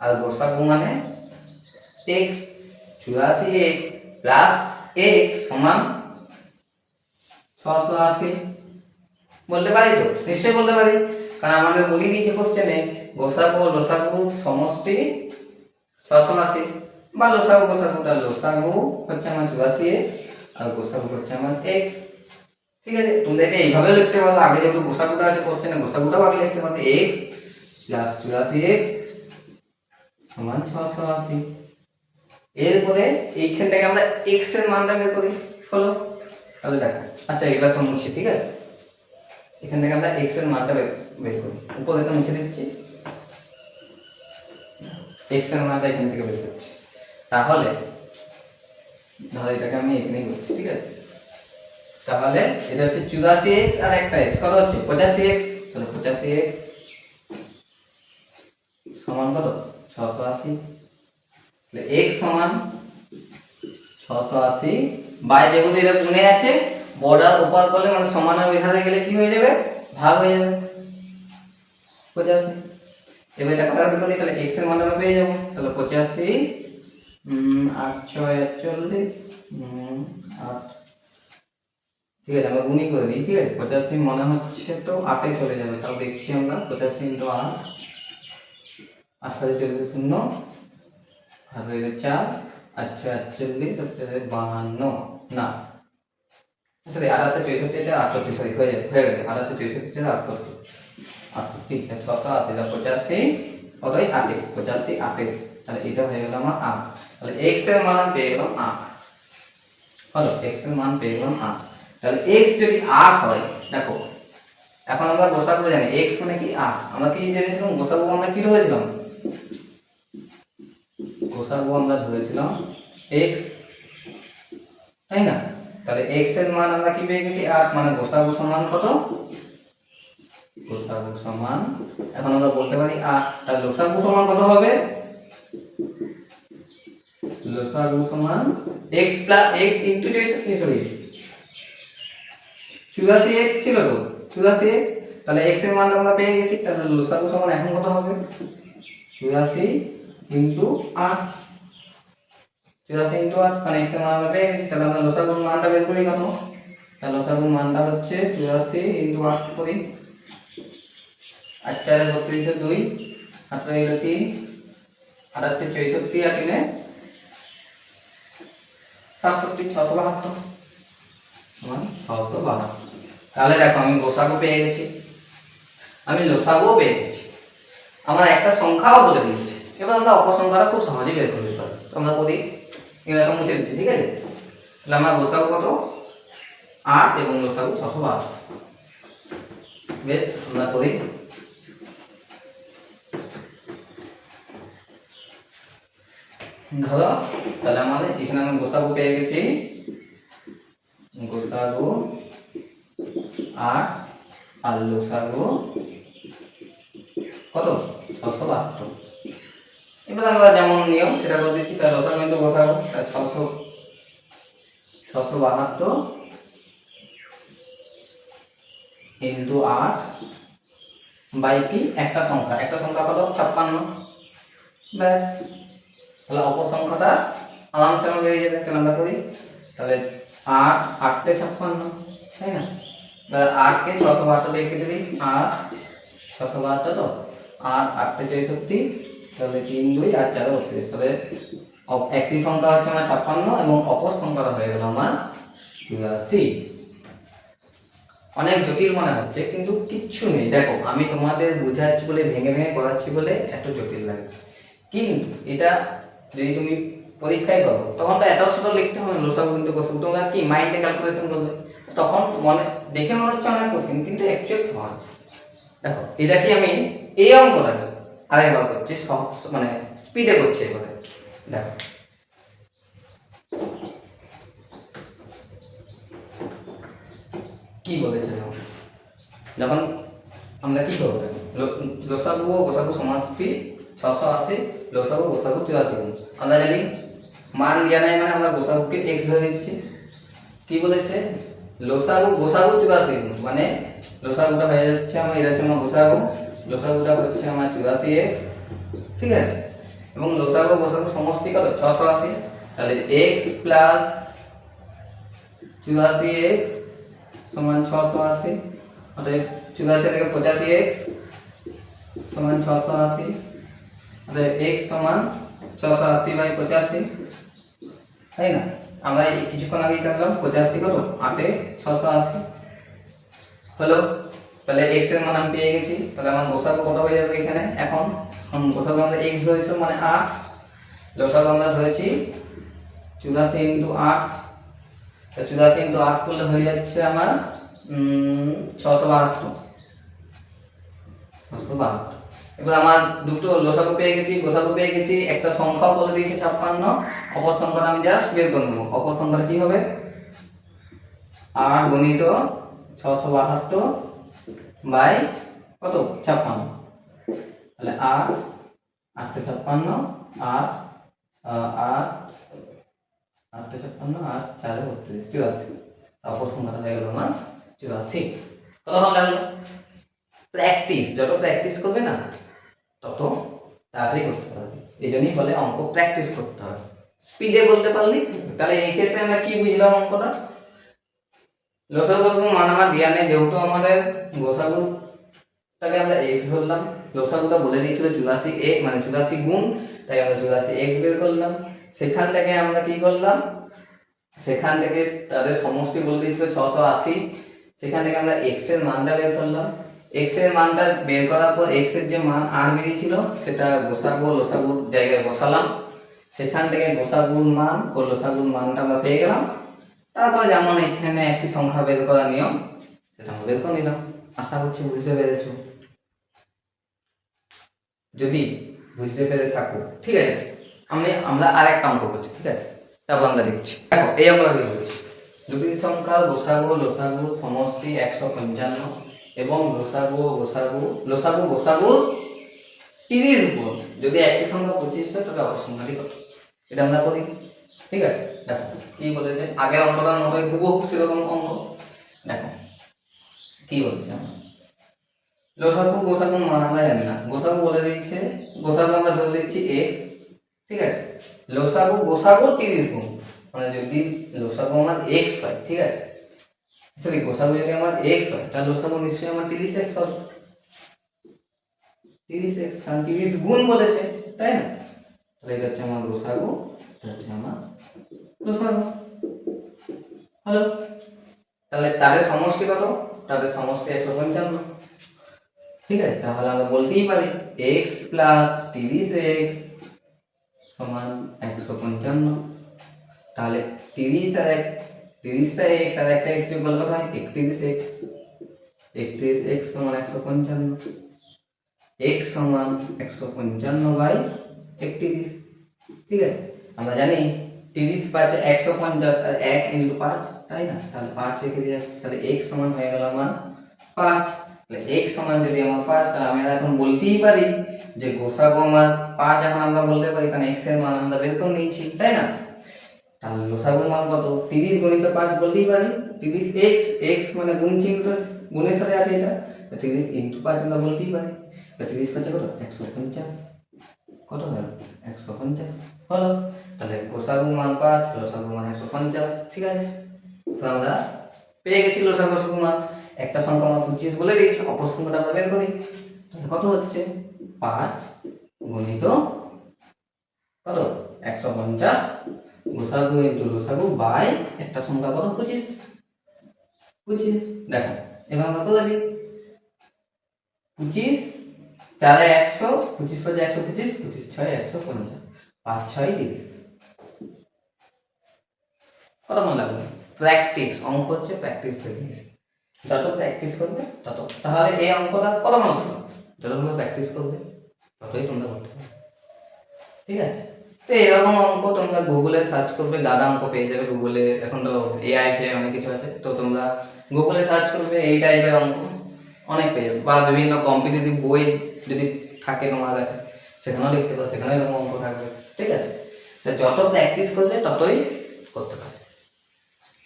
আর গোসাগু মানে x, 84x প্লাস x সমান 680। বলতে পারি তো? নিশ্চয়ই বলতে পারি, কারণ আমাদের বলি দিয়েছে কোশ্চেনে গোসাগু ও লসাগু সমষ্টি 680, বা লসাগু হচ্ছে আমার 84x আর গোসাগু হচ্ছে আমার x, ঠিক আছে? তোমরা এটা এইভাবে লিখতে পারো, আগে যেগুলো গোসাগুটা আছে কোশ্চেনে গোসাগুটাও আগে লিখতে পারো, x প্লাস 84x সমান 680। এরপরে এইখান থেকে আমরা x এর মানটা বের করি, হলো। তাহলে দেখো, আচ্ছা এগুলা সব মুছে, ঠিক আছে? এখান থেকে আমরা x এর মানটা বের করি, উপরে তো মুছে দিচ্ছি, x এর মানটা এখান থেকে বের করছি। তাহলে ধরো এটাকে আমি এখানেই করছি, ঠিক আছে? তাহলে এটা হচ্ছে 84x আর একটা x, কত হচ্ছে? 85x। তাহলে 85x সমান কত? 680 তাহলে x সমান 680 বাই যেগুলো এটা গুণে আছে বর্ডার উপর করলে মানে সমানের ওই ধারে গেলে কি হয়ে যাবে ভাগ হয়ে যাবে 85 এবার এটা কাটাকাটি করি তাহলে x এর মান আমরা পেয়ে যাব তাহলে 85 8 6 41 8 ঠিক আছে আমরা গুণই করে দিই ঠিক আছে 85 মনে হচ্ছে তো 8 এ চলে যাবে তাহলে দেখছি আমরা 85 * 8 8 কাছে চলে যাচ্ছে 0 আর হয়ে গেছে 4 আচ্ছা 41 52 না সরি 8 64 এটা 68 সরি হয়ে গেল 8 64 এটা 68 68 এটা 680 এটা 85 কতই 8 85 8 তাহলে এটা হয়ে গেল আমার 8 তাহলে x এর মান পেয়ে গেলাম 8 হলো x এর মান পেয়ে গেলাম 8 তাহলে x যদি 8 হয় দেখো এখন আমরা গোসাগু জানি x মানে কি 8 আমরা কি জেনেছিলাম গোসাগু আমরা কি ধরেছিলাম গোসাগু আমরা ধরেছিলাম x তাই না তাহলে x এর মান আমরা কি পেয়ে গেছি 8 মানে গোসাগু সমান কত গোসাগু সমান এখন আমরা বলতে পারি 8 তাহলে লসাগু সমান কত হবে লসাগু সমান x x into 64 sorry 84x ছিল তো 84x তাহলে x এর মান আমরা পেয়ে গেছি তাহলে লসাগু সমান এখন কত হবে 84 ইনটু 8 84 ইনটু 8 মানে x এর মান আমরা পেয়ে গেছি তাহলে আমরা লসাগুর মানটা বের করি কত তাহলে লসাগুর মানটা হচ্ছে 84 ইনটু 8 করি 8 4 32 এর 2 18 এর 3 8 64 আর 3 67 672 সমান 672 তাহলে দেখো আমি গোসাগু পেয়ে গেছি আমি লসাগুও পেয়ে গেছি আমরা একটা সংখ্যাও বলে দিয়েছি এবার আমরা অপসংখ্যাটা খুব সহজেই বের করে দিতে পারি তো আমরা করি এগুলো সব মুছে দিচ্ছি ঠিক আছে তাহলে আমার গোসাগু কত 8 এবং লসাগু 672 বেশ আমরা করি ধরো তাহলে আমাদের এখানে আমি গোসাগু পেয়ে গেছি গোসাগু 8 আর লসাগু কত 672 এবার আমরা যেমন নিয়ম সেটা করে দিচ্ছি তাহলে লসাগু ইনটু গোসাগু তাহলে 672 ইনটু 8 বাই কি একটা সংখ্যা কত 56 ব্যাস তাহলে অপসংখ্যাটা আরামসে আমরা বেরিয়ে যাবে তাহলে আমরা করি তাহলে 8 8 তে 56 তাই না তাহলে 8 কে 672 দিয়ে কেটে দিই 8 672 তো 8 8 তে 64 তাহলে 3 2 আর 4 32 তাহলে একটি সংখ্যা হচ্ছে আমার 56 এবং অপর সংখ্যাটা হয়ে গেল আমার 84 অনেক জটিল মনে হচ্ছে কিন্তু কিচ্ছু নেই দেখো আমি তোমাদের বোঝাচ্ছি বলে ভেঙে ভেঙে করাচ্ছি বলে এত জটিল লাগছে কিন্তু এটা যদি তুমি পরীক্ষায় করো তখন তো এত ছোট লিখতে হবে লসাগু কিন্তু গোসাগু তোমরা কি মাইন্ডে ক্যালকুলেশন করবে তখন মনে দেখে মনে হচ্ছে অনেক কঠিন কিন্তু অ্যাকচুয়ালি সহজ দেখো এটা কি আমি এই অঙ্কটাকে আরেকবার করছি মানে স্পিডে করছি এবারে দেখো কি বলেছে যখন আমরা কি করবো লসাগু ও গোসাগু সমাসটি 680 লসাগু গোসাগু 84 আমরা জানি মান দেওয়া নাই মানে আমরা গোসাগুকে x ধরে দিচ্ছি কি বলেছে লসাগু গোসাগু 84 মানে লসাগুটা হয়ে যাচ্ছে আমার এটা হচ্ছে আমার গোসাগু লসাগুটা হচ্ছে আমার 84x ঠিক আছে এবং লসাগু গোসাগু সমষ্টি কত 680 তাহলে x প্লাস 84x সমান 680 অতএব 84 থেকে 85x সমান 680 অতএব x সমান 680 বাই 85 তাই না আমরা কিছুক্ষণ আগে করলাম 85 কত 8 এ 680 হলো তাহলে x এর মান আমি পেয়ে গেছি তাহলে আমার গোসাগু কত হয়ে যাবে এখানে এখন গোসাগু আমরা x ধরেছি মানে 8 লসাগু আমরা ধরেছি 84 ইনটু 8 84 ইনটু 8 করলে হয়ে যাচ্ছে আমার 672 এবার আমার দুটো লসাগু পেয়ে গেছি গোসাগু পেয়ে গেছি একটা সংখ্যা বলে দিয়েছে 56 অপর সংখ্যাটা আমি জাস্ট বের করে নেব অপর সংখ্যাটা কি হবে 8 গুণিত 672 বাই কত 56 তাহলে 8 8 56 8 8 8 56 8 4 32 84 তারপর সংখ্যাটা হয়ে গেল আমার 84। কত ভালো লাগলো? প্র্যাকটিস, যত প্র্যাকটিস করবে না তত তাড়াতাড়ি করতে পারবে। এই জন্যই বলে অঙ্ক প্র্যাকটিস করতে হবে। স্পিডে বলতে পারলি তাহলে এই ক্ষেত্রে আমরা কি বুঝলাম অঙ্কটা? লসাগু গসাগু মান আমার দেওয়া নেই, যেহেতু আমাদের গসাগুটাকে আমরা এক্স ধরলাম, লসাগুটা বলে দিয়েছিল 84 এ মানে 84 গুণ, তাই আমরা 84 এক্স বের করলাম। সেখান থেকে আমরা কি করলাম, সেখান থেকে তাদের সমষ্টি বলে দিয়েছিল 680, সেখান থেকে আমরা এক্স এর মানটা বের করলাম। এক্স এর মানটা বের করার পর এক্স এর যে মান আর বেরিয়েছিল সেটা গোসাগু লসাগুর জায়গায় বসালাম। সেখান থেকে গোসাগুর মান ও লসাগুর মানটা আমরা পেয়ে গেলাম। তারপর যেমন এখানে একটি সংখ্যা বের করার নিয়ম সেটা আমরা বের করে নিলাম। আশা করছি বুঝতে পেরেছো। যদি বুঝতে পেরে থাকো ঠিক আছে, আমরা আরেকটা অঙ্ক করছি, ঠিক আছে? তারপর আমরা দেখছি। দেখো এই অঙ্কটা কি বলছি, দুটি সংখ্যা গোসাগু লসাগু সমষ্টি 155 এবং লসাগু গোসাগু 30 গুণ। যদি একটি সংখ্যা 25 হয় তবে অপর সংখ্যাটি কত, এটা আমরা করি। ঠিক আছে, দেখো কি বলেছে, আগের অঙ্কটার মতোই হুবহু সেরকম অঙ্ক। দেখো কি বলছে, আমরা লসাগু গোসাগু মান আমরা জানি না, গোসাগু বলে দিয়েছে, গোসাগু আমরা ধরে দিচ্ছি x, ঠিক আছে? লসাগু গোসাগু 30 গুণ, মানে যদি লসাগু আমার x হয়, ঠিক আছে, সরি গোসাগু যদি আমার x হয় তাহলে লসাগু নিশ্চয়ই আমার 30x হবে, 30x, কারণ 30 গুণ বলেছে, তাই না? তাহলে এটা হচ্ছে আমার গোসাগু, এটা হচ্ছে আমার লসাগু। হলো, তাহলে তাদের সমষ্টি কত? তাদের সমষ্টি 155। ঠিক আছে, তাহলে আমরা বলতেই পারি x প্লাস 30x সমান 155। তাহলে 30 আর 30টা x আর একটা x যোগ করলে হয় 31x, 31x সমান 155, x সমান 155/31। ঠিক আছে, আমরা জানি 30 5 150 আর 1 × 5, তাই না? তাহলে 5 রেখে দিয়ে যাচ্ছে, তাহলে x সমান হয়ে গেল আমার 5। তাহলে x সমান যদি আমার 5, তাহলে আমি এখন বলতেই পারি যে গোসাগু আমার 5, এখন আমরা বলতে পারি কারণ x এর মান আমরা বের করে নিয়েছি, তাই না? তাহলে লসাগুর মান কত? 30 × 5 বলতেই পারি, 30x, x মানে গুণ চিহ্নটা গুণের সাথে আছে, এটা 30 × 5 আমরা বলতেই পারি। 30 5 কত? 150। কত হলো? 150 হলো। তাহলে গোসাগু মান 5, লসাগু মান 150। ঠিক আছে, তো আমরা পেয়ে গেছি লসাগু মান। একটা সংখ্যা আমরা 25 বলে দিয়েছি, অপর সংখ্যাটা আমরা বের করি। তাহলে কত হচ্ছে? 5 গুণিত কত? 150 গোসাগু ইনটু লসাগু বাই একটা সংখ্যা কত? 25। দেখো এবার আমরা করে দিই, 25 4 100, 25 5 125, 25 6 150, 5 6 30। কত মনে লাগলো? প্র্যাকটিস, অঙ্ক হচ্ছে প্র্যাকটিস জিনিস, যত প্র্যাকটিস করবে তত। তাহলে এই অঙ্কটা কত মনে হলো? যত তোমরা প্র্যাকটিস করবে ততই তোমরা করতে পারবে। ঠিক আছে, তো এরকম অঙ্ক তোমরা গুগলে সার্চ করবে, গাদা অঙ্ক পেয়ে যাবে গুগলে। এখন তো এআই ফেআই অনেক কিছু আছে, তো তোমরা গুগলে সার্চ করবে এই টাইপের অঙ্ক অনেক পেয়ে যাবে। বা বিভিন্ন কম্পিটিটিভ বই যদি থাকে তোমার কাছে সেখানেও দেখতে পাবে, সেখানে এরকম অঙ্ক থাকবে। ঠিক আছে, তো যত প্র্যাকটিস করবে ততই করতে পারবে।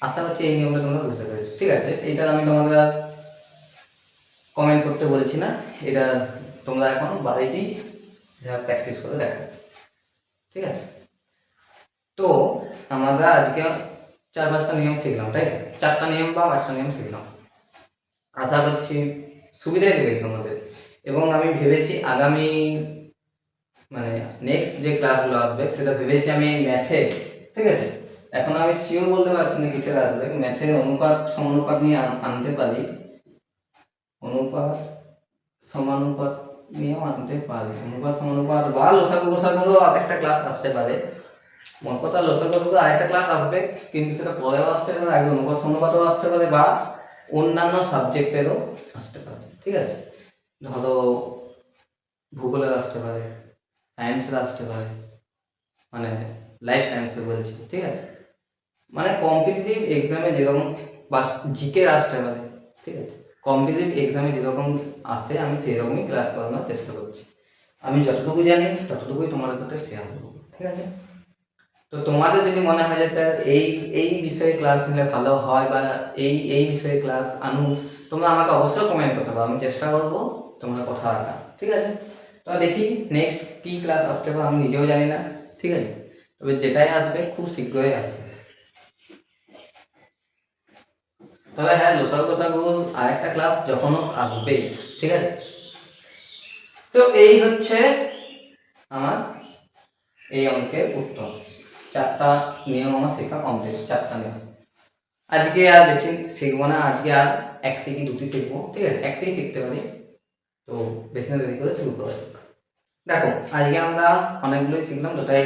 আশা করছি এই নিয়মটা তোমরা বুঝতে পেরেছো। ঠিক আছে, এটা আমি তোমরা কমেন্ট করতে বলছি না, এটা তোমরা এখন বাড়িতেই যা প্র্যাকটিস করে দেখো। ঠিক আছে, তো আমরা আজকে 4-5টা নিয়ম শিখলাম, তাই 4টা নিয়ম বা 5টা নিয়ম শিখলাম। আশা করছি সুবিধাই লেগেছে আমাদের। এবং আমি ভেবেছি আগামী মানে নেক্সট যে ক্লাসগুলো আসবে সেটা ভেবেছি আমি ম্যাথে, ঠিক আছে, এখন আমি শিওর বলতে পারছি না কিসের আসবে, ম্যাথের অনুপাত সমানুপাত নিয়ে আনতে পারি, অনুপাত সমানুপাত নিয়েও আনতে পারি, অনুপাত সমানুপাত বা লসাগু গোসাগুরও আরেকটা ক্লাস আসতে পারে। মোট কথা লসাগু গোসাগু আরেকটা ক্লাস আসবে, কিন্তু সেটা পরেও আসতে পারে, আগে অনুপাত সমানুপাতও আসতে পারে বা অন্যান্য সাবজেক্টেরও আসতে পারে। ঠিক আছে, ধরো ভূগোলের আসতে পারে, সায়েন্সের আসতে পারে, মানে লাইফ সায়েন্সের বলছি। ঠিক আছে, মানে কম্পিটিটিভ এক্সামে যেরকম বা জিকে আসতে পারে। ঠিক আছে, কম্পিটিটিভ এক্সামে যেরকম আসে আমি সেই রকমই ক্লাস করানোর চেষ্টা করছি। আমি যতটুকু জানি ততটুকুই তোমাদের সাথে শেয়ার করবো, ঠিক আছে? তো তোমাদের যদি মনে হয় যে স্যার এই এই বিষয়ে ক্লাস নিলে ভালো হয় বা এই বিষয়ে ক্লাস আনু, তোমরা আমাকে অবশ্যই কমেন্ট করতে পারো, আমি চেষ্টা করবো তোমার কথা রাখা, ঠিক আছে? তো দেখি নেক্সট কি ক্লাস আসতে পারে, আমি নিজেও জানি না, ঠিক আছে? তবে যেটাই আসবে খুব শীঘ্রই আসবে। তবে হ্যাঁ, লসাগু গোসাগুর আরেকটা ক্লাস যখনও আসবে, ঠিক আছে? তো এই হচ্ছে আমার এই অঙ্কের উত্তর। 4টা নিয়ম আমার শেখা কমপ্লিট, 4টা নিয়ম। আজকে আর বেশি শিখবো না, আজকে আর একটি কি দুটি শিখবো, ঠিক আছে? একটাই শিখতে পারি। তো বেশি না দেরি করে শুরু করা যাক। দেখো আজকে আমরা অনেকগুলোই শিখলাম, দুটাই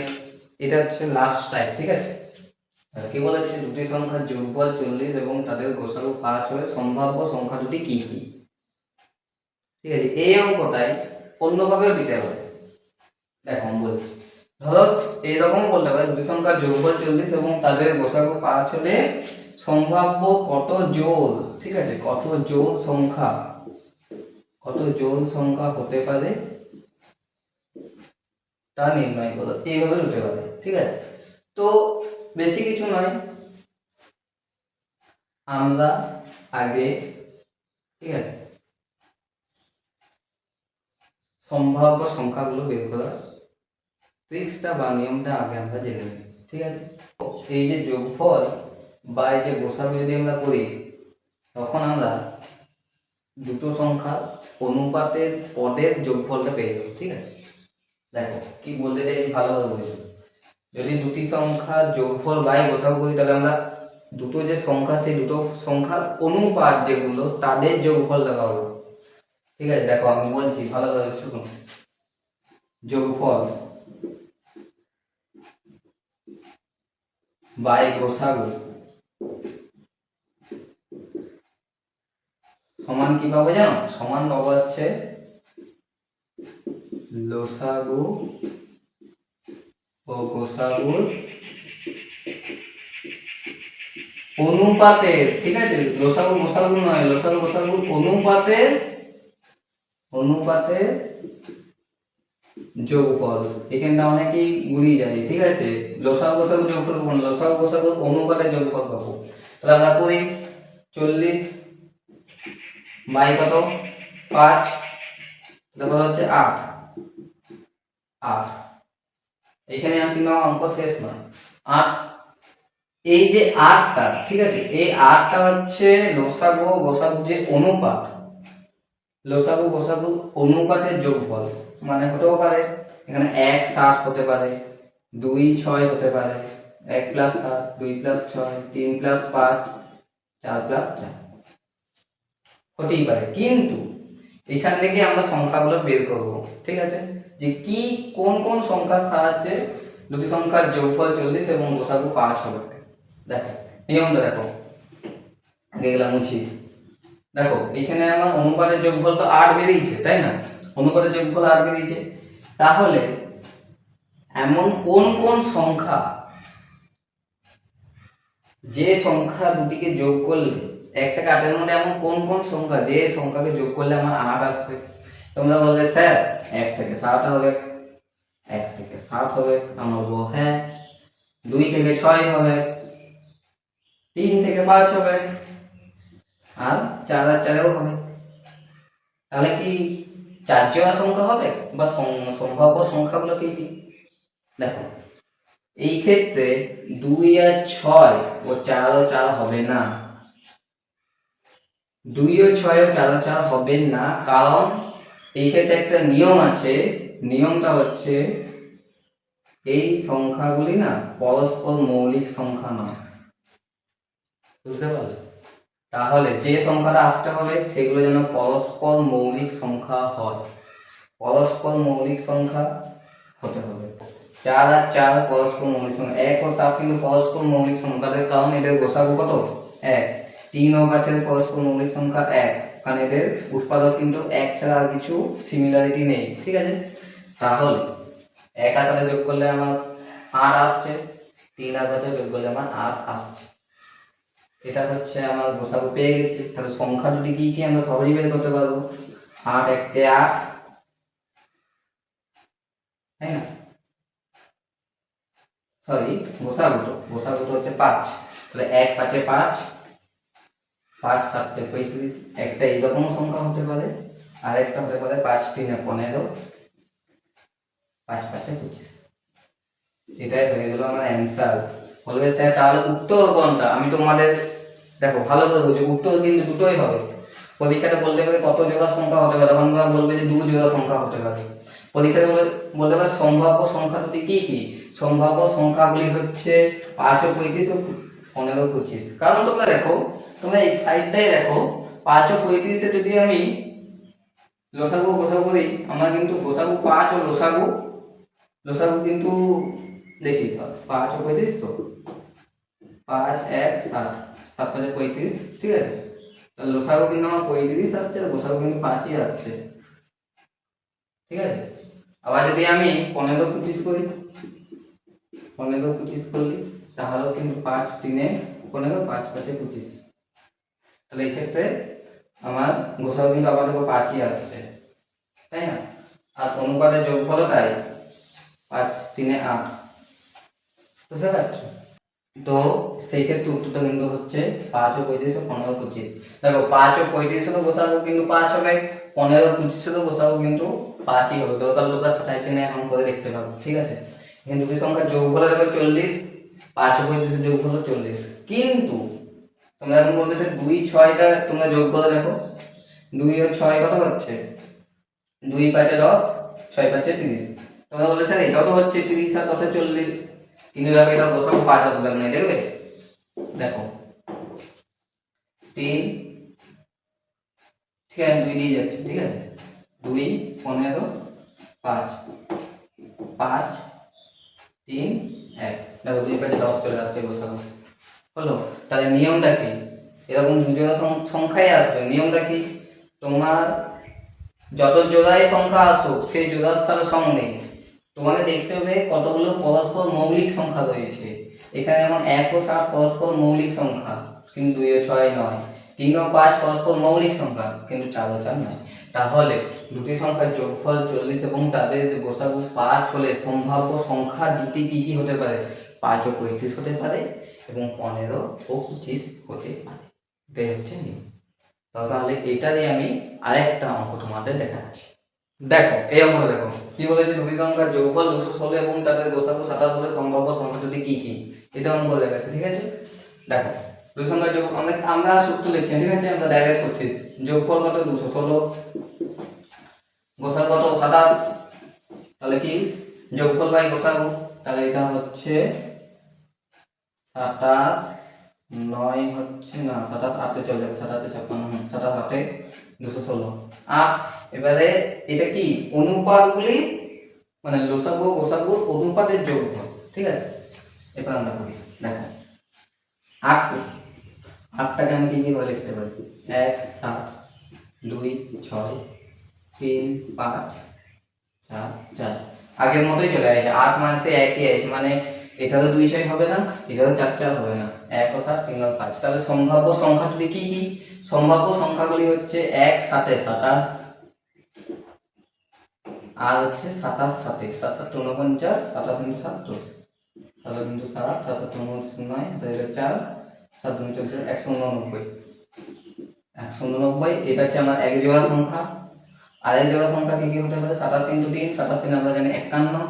এটা হচ্ছে লাস্ট টাইপ, ঠিক আছে? কি বলেছে, দুটি সংখ্যার যোগফল 40 এবং তাদের গোসাগু 5 হলে সম্ভাব্য সংখ্যা দুটি কি কি, ঠিক আছে? এই অঙ্কটাই অন্যভাবেও দিতে হবে। দেখো আমি বলছি, ধরো এইরকম বলতে পারে দুটি সংখ্যার যোগফল 40 এবং তাদের গোসাগু 5 হলে সম্ভাব্য কত জোড়, ঠিক আছে, কত জোড় সংখ্যা হতে পারে তা নির্ণয় করো, এইভাবে হতে পারে, ঠিক আছে? তো বেশি কিছু নয়, আমরা আগে, ঠিক আছে, সম্ভাব্য সংখ্যাগুলো বের করার ট্রিক্সটা বা নিয়মটা আগে আমরা জেনে নিই, ঠিক আছে? এই যে যোগফল বা এই যে গোসাগু যদি আমরা করি, তখন আমরা দুটো সংখ্যা অনুপাতের পদের যোগফলটা পেয়ে যাবো, ঠিক আছে? দেখো কি বলতে চাই ভালোভাবে বুঝো, যদি দুটি সংখ্যার যোগফল বাই গোসাগু করি তাহলে আমরা দুটো যে সংখ্যা সেই দুটো সংখ্যার অনুপাত যেগুলো তাদের যোগফল দেখা হবে, ঠিক আছে? দেখো আমি বলছি ভালোভাবে শুনুন, যোগফল বাই গোসাগু সমান কি পাবো জানো? সমান পাবো হচ্ছে লসাগু ও গোসাগুর অনুপাতের, ঠিক আছে? লসাগু গোসাগু নয়, লসাগু গোসাগুর অনুপাতের যোগফল। এখানটা অনেকেই গুলিয়ে যায়, ঠিক আছে? লসাগু গোসাগু যোগফল পাবো না, লসাগু গোসাগুর অনুপাতের যোগফল পাবো। তাহলে আমরা করি 40 বাই কত 5, তাহলে হচ্ছে 8। এখানে আর কিন্তু অঙ্ক শেষ নয়, 8। এই যে 8টা, ঠিক আছে, এই 8টা হচ্ছে লসাগু গোসাগু যে অনুপাত, লসাগু গোসাগু অনুপাতের যোগফল। মানে হতেও পারে এখানে 1 7 হতে পারে, 2 6 হতে পারে, 1 + 7 2 + 6 3 + 5 4 + 4 হতেই পারে। কিন্তু এখান থেকে আমরা সংখ্যাগুলো বের করব, ঠিক আছে, যে কি কোন কোন সংখ্যার সাহায্যে দুটি সংখ্যার যোগফল 40 এবং গোসাগু 5 হবে। দেখো নিয়মটা দেখো, আগে গেলাম মুছি। দেখো এখানে আমার অনুপাতের যোগফল তো 8 বেরিয়েছে, তাই না? অনুপাতের যোগফল 8 বেরিয়েছে, তাহলে এমন কোন কোন সংখ্যা, যে সংখ্যা দুটিকে যোগ করলে 1 থেকে 8 এর মধ্যে এমন কোন কোন সংখ্যা যে সংখ্যাকে যোগ করলে আমার 8 আসবে? তোমরা বলবে স্যার 1 থেকে 7 হবে, 1 থেকে 7 হবে, আমরা বলবো হ্যাঁ। 2 থেকে 6 হবে, 3 থেকে 5 হবে, আর 4 আর 4 হবে। তাহলে কি 4 জোড়া সংখ্যা হবে বা সম্ভাব্য সংখ্যাগুলো কি কি? দেখো এই ক্ষেত্রে 2 আর 6 ও 4 ও 4 হবে না, 2 ও 6 ও 4 ও 4 হবে না, কারণ এই ক্ষেত্রে একটা নিয়ম আছে। নিয়মটা হচ্ছে এই সংখ্যাগুলি না পরস্পর মৌলিক সংখ্যা নয়, বুঝতে পারলে? তাহলে যে সংখ্যাটা আসতে হবে সেগুলো যেন পরস্পর মৌলিক সংখ্যা হয়, পরস্পর মৌলিক সংখ্যা হতে হবে। 4 আর 4 পরস্পর মৌলিক সংখ্যা, 1 ও 7 কিন্তু পরস্পর মৌলিক সংখ্যাদের, কারণ এদের গোসাগু কত 1। 3 ও 5 পরস্পর মৌলিক সংখ্যা 1, কারণ এদের উৎপাদক কিন্তু 1 ছাড়া আর কিছু সিমিলারিটি নেই, ঠিক আছে? তাহলে 1 আর 7 যোগ করলে আমার 8 আসছে, 3 আর 5 যোগ করলে আমার 8 আসছে। এটা হচ্ছে আমার গোসাগু পেয়ে গেছি। তাহলে সংখ্যা দুটি কি কি আমরা সহজেই বের করতে পারবো। 8 1 কে 8, তাই না? সরি, গোসাগু তো হচ্ছে 5, তাহলে 1 5 5, 5 7 35। একটা এইরকম সংখ্যা হতে পারে, আর একটা হতে পারে 5 3 15, 5 5 25। এটাই হয়ে গেল আমার অ্যান্সার। বলবে স্যার তাহলে উত্তর কোনটা? আমি তোমাদের দেখো ভালো করে বুঝো, উত্তর কিন্তু দুটোই হবে। পরীক্ষাতে বলতে পারে কত জোড়া সংখ্যা হতে পারে, তখন তোমরা বলবে যে 2 জোড়া সংখ্যা হতে পারে। পরীক্ষাতে বলতে পারে সম্ভাব্য সংখ্যা দুটি কি কি? সম্ভাব্য সংখ্যাগুলি হচ্ছে 5 ও 35 ও 15 25। কারণ তোমরা দেখো, তোমরা এই সাইডটাই দেখো, 5 ও 35 যদি আমি লসাগু গোসাগু করি, আমরা কিন্তু গোসাগু 5 ও লসাগু কিন্তু দেখি 5 ও 35, তো 5 1 7, 7 5 35, ঠিক আছে? তাহলে লসাগু কিন্তু আমার 35 আসছে, আর গোসাগু কিন্তু 5ই আসছে, ঠিক আছে? আবার যদি আমি 15 25 করি, 15 25 করলি, তাহলেও কিন্তু 5 3 15, 5 5 25। তাহলে এই ক্ষেত্রে আমার গোসাগু কিন্তু আবার দেখো 5ই আসছে, তাই না? আর অনুপাতের যোগফলটাই 5 3 8, বুঝতে পারছো? তো সেই ক্ষেত্রে উত্তরটা কিন্তু হচ্ছে 5 ও 35 ও 15 25। দেখো 5 ও 35 এর গোসাগু কিন্তু 5 হবে, 15 ও 25 এর গোসাগু কিন্তু 5ই হবে। দরকার তোমরা খাতায় পেনে এখন করে দেখতে পাবো, ঠিক আছে? এখানে দুটি সংখ্যার যোগফল দেখো 40, 5 ও 35 এর যোগফল 40। কিন্তু তোমরা এখন বলবে স্যার 2 6টা তোমরা যোগ করে দেখো, 2 ও 6 কত হচ্ছে? 2 5 10, 6 5 30। তোমরা বলবে স্যার এটাও তো হচ্ছে 30 আর 10 40, কিন্তু দেখো এটা গোসাগু 5 আসবে না, দেখবে? দেখো 3, ঠিক আছে, 2 দিয়ে যাচ্ছে, ঠিক আছে? 2 15 5, 5 3 1। দেখো 2 5 10 চলে আসছে গোসাগু, হলো? তাহলে নিয়মটা কি? এরকম দুজোড়া সংখ্যাই আসবে। নিয়মটা কি? তোমার যত জোড়াই সংখ্যা আসুক, সেই জোড়ার সাথে সং নেই। তোমাকে দেখতে হবে কতগুলো পরস্পর মৌলিক সংখ্যা রয়েছে। এখানে যেমন 1 ও 7 পরস্পর মৌলিক সংখ্যা, কিন্তু 2 ও 6 নয়। 3 ও 5 পরস্পর মৌলিক সংখ্যা, কিন্তু 4 ও 4 নয়। তাহলে দুটি সংখ্যার যোগফল 40 এবং তাদের গোসাগু 5 হলে সম্ভাব্য সংখ্যা দুটি কি কি হতে পারে? 5 ও 35 হতে পারে, এবং 15 ও 25 হতে পারে। এটাই হচ্ছে নিয়ম। তাহলে এটা দিয়ে আমি আরেকটা অঙ্ক তোমাদের দেখাচ্ছি। দেখো এই অঙ্কটা দেখো, কি বলেছে? দুটি সংখ্যার যোগফল 216 এবং তাদের গোসাগু 27 হলে সম্ভাব্য সংখ্যা দুটি কি কি? এটা অঙ্ক দেখাচ্ছে, ঠিক আছে? দেখো দুই সংখ্যার যোগ, আমরা সূত্র লিখছি, ঠিক আছে? আমরা ডাইরেক্ট করছি। যোগফল কত? 216, গোসাগু কত? 27। তাহলে কি যোগফল বাই গোসাগু? তাহলে এটা হচ্ছে 27 9 হচ্ছে না, 27 8 চলে যাবে, 27 56, 27 8 216 8। এবারে এটা কি অনুপাতগুলি, মানে লসাগু গোসাগু অনুপাতের যোগফল, ঠিক আছে? এবার আমরা করি, দেখো 8, 8টাকে আমি কি কি বলে লিখতে পারি? 1 7 2 6 3 5 4 4। আগের মতোই চলে আসে, 8 মানে সে একই আছে, মানে এটারও 2 6 হবে না, এটারও 4 4 হবে না, 1 ও 7 3 ও 5। তাহলে সম্ভাব্য সংখ্যাগুলি কি কি? সম্ভাব্য সংখ্যাগুলি হচ্ছে 1 7 27, আর হচ্ছে 27 7 7 7 49, 27 × 7 10, 7 × 7 7 7 9, 4 7 2 14 189, 189। এটা হচ্ছে আমার এক জোড়া সংখ্যা। আর এক জোড়া সংখ্যা কি কি হতে পারে? 27 × 3, 27 3 আমরা জানি 51,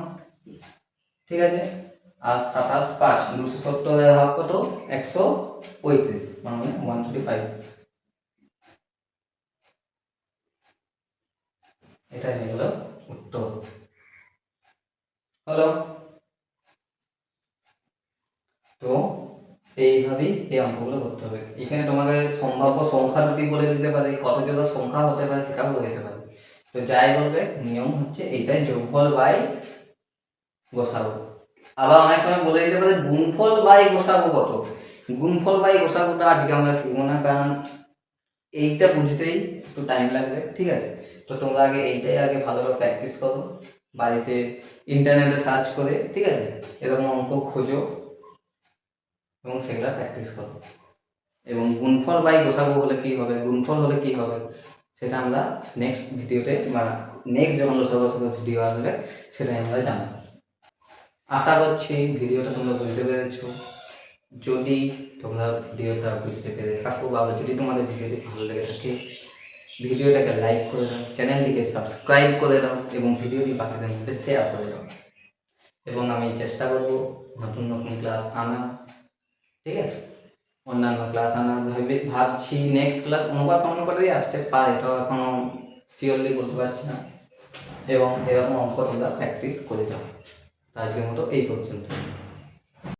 ঠিক আছে? আর 27 5 270 এর ভাগ কত? 135, মানে 135। এটা হয়ে গেল উত্তর, হলো? তো এইভাবেই এই অঙ্কগুলো করতে হবে। এখানে তোমাকে সম্ভাব্য সংখ্যা দুটি বলে দিতে পারে, কত জোড়া সংখ্যা হতে পারে সেটাও বলে দিতে পারে। তো যাই বলবে, নিয়ম হচ্ছে এইটাই, যোগফল বাই গোসাগু। আবার অনেক সময় বলে দিতে পারে গুণফল বাই গোসাগু কত। গুণফল বাই গোসাগুটা আজকে আমরা শিখবো না, কারণ এইটা বুঝতেই একটু টাইম লাগবে, ঠিক আছে? তো তোমরা আগে এইটাই আগে ভালোভাবে প্র্যাকটিস করো বাড়িতে, ইন্টারনেটে সার্চ করে, ঠিক আছে? এরকম অঙ্ক খোঁজো এবং সেগুলা প্র্যাকটিস করো। এবং গুণফল বাই গোসাগু হলে কি হবে, গুণফল হলে কি হবে, সেটা আমরা নেক্সট ভিডিওতে নেক্সট যখন লসাগু ভিডিও আসবে সেটাই আমরা জানবো। আশা করছি ভিডিওটা তোমরা বুঝতে পেরেছো। যদি তোমরা ভিডিওটা বুঝতে পেরে থাকো বা যদি তোমাদের ভিডিওটি ভালো লেগে থাকে, ভিডিওটাকে লাইক করে দাও, চ্যানেলটিকে সাবস্ক্রাইব করে দাও এবং ভিডিওটি বাকিদের মধ্যে শেয়ার করে দাও। এবং আমি চেষ্টা করব নতুন নতুন ক্লাস আনা, ঠিক আছে, অন্যান্য ক্লাস আনা ভাবছি। নেক্সট ক্লাস অনুপাতেই আসতে পারে, এটাও এখনও শিওরলি বলতে পারছি না। এবং এরকম অঙ্ক তোমরা প্র্যাকটিস করে যাও। আজকের মতো এই পর্যন্ত।